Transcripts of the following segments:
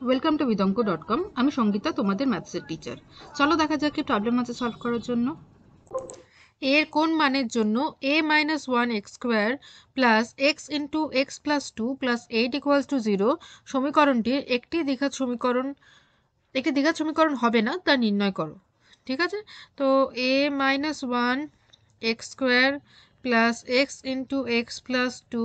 Welcome to বিদঙ্ক.com। আমি সঙ্গীতা, তোমাদের ম্যাথসের teacher. চলো দেখা যাক কি প্রবলেম আছে সলভ করার জন্য। এর কোন মানের জন্য a minus one x square plus x into x plus two plus eight equals to zero সমীকরণটির একটি দ্বিঘাত সমীকরণ হবে না তা নির্ণয় করো। ঠিক আছে, তো a minus one x square plus x into x plus two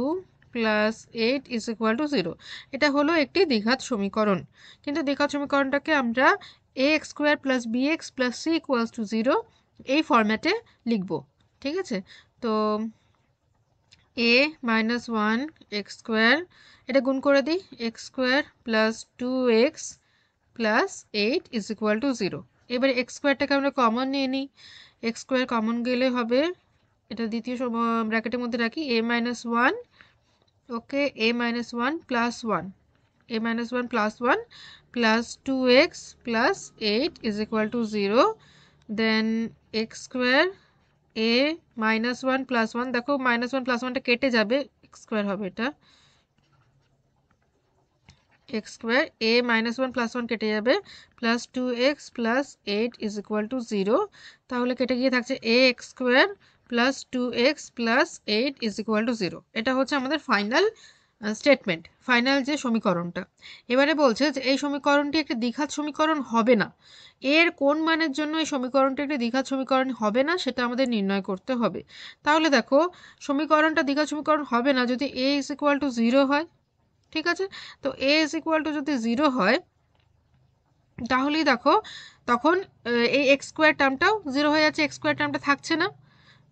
plus eight is equal to zero, এটা হলো একটি দ্বিঘাত সমীকরণ। কিন্তু দ্বিঘাত সমীকরণটাকে আমরা A x square plus B x plus C equals to zero এই ফরম্যাটে লিখব। ঠিক আছে, তো A minus one x square, এটা গুণ করে দিই, x square plus two x plus eight is equal to zero. এবারে এক্স স্কোয়ারটাকে আমরা কমন নিয়ে নিই, এক্স স্কোয়ার কমন গেলে হবে, এটা দ্বিতীয় ব্র্যাকেটের মধ্যে রাখি, A minus one, okay, A minus one plus one, a minus 1 plus 1 plus 2x plus 8 is equal to 0. Then x square a minus 1 plus 1, দেখো minus 1 plus 1টা কেটে যাবে, x square হবে এটা, x square a minus 1 plus 1 কেটে যাবে, plus 2x plus 8 is equal to 0. তাহলে কেটে গিয়ে থাকছে ax square plus 2x plus 8 is equal to 0. এটা হচ্ছে আমাদের ফাইনাল স্টেটমেন্ট, ফাইনাল যে সমীকরণটা। এবারে বলছে যে এই সমীকরণটি একটি দ্বিঘাত সমীকরণ হবে না। এর কোন মানের জন্য এই সমীকরণটি একটি দ্বিঘাত সমীকরণ হবে না সেটা আমাদের নির্ণয় করতে হবে। তাহলে দেখো, সমীকরণটা দ্বিঘাত সমীকরণ হবে না যদি a is equal to zero হয়। ঠিক আছে, তো a ইজ ইকুয়াল টু যদি জিরো হয় তাহলেই দেখো তখন এই এক্স স্কোয়ার টার্মটাও জিরো হয়ে যাচ্ছে, এক্স স্কোয়ার টার্মটা থাকছে না।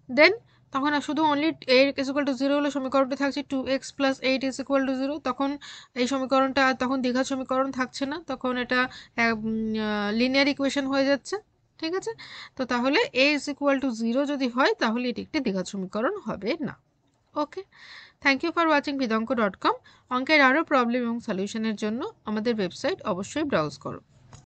দেন তখন শুধু only a is equal to zero হলে সমীকরণটা থাকছে two x plus eight is equal to zero. তখন এই সমীকরণটা তখন দ্বিঘাত সমীকরণ থাকছে না, তখন এটা লিনিয়ার ইকুয়েশন হয়ে যাচ্ছে। ঠিক আছে, তো তাহলে এ ইজ ইকুয়াল টু জিরো যদি হয় তাহলে এটি একটি দ্বিঘাত সমীকরণ হবে না। ওকে, থ্যাংক ইউ ফর ওয়াচিং বিদঙ্ক.com। অঙ্কের আরও প্রবলেম এবং সলিউশনের জন্য আমাদের ওয়েবসাইট অবশ্যই ব্রাউজ করো।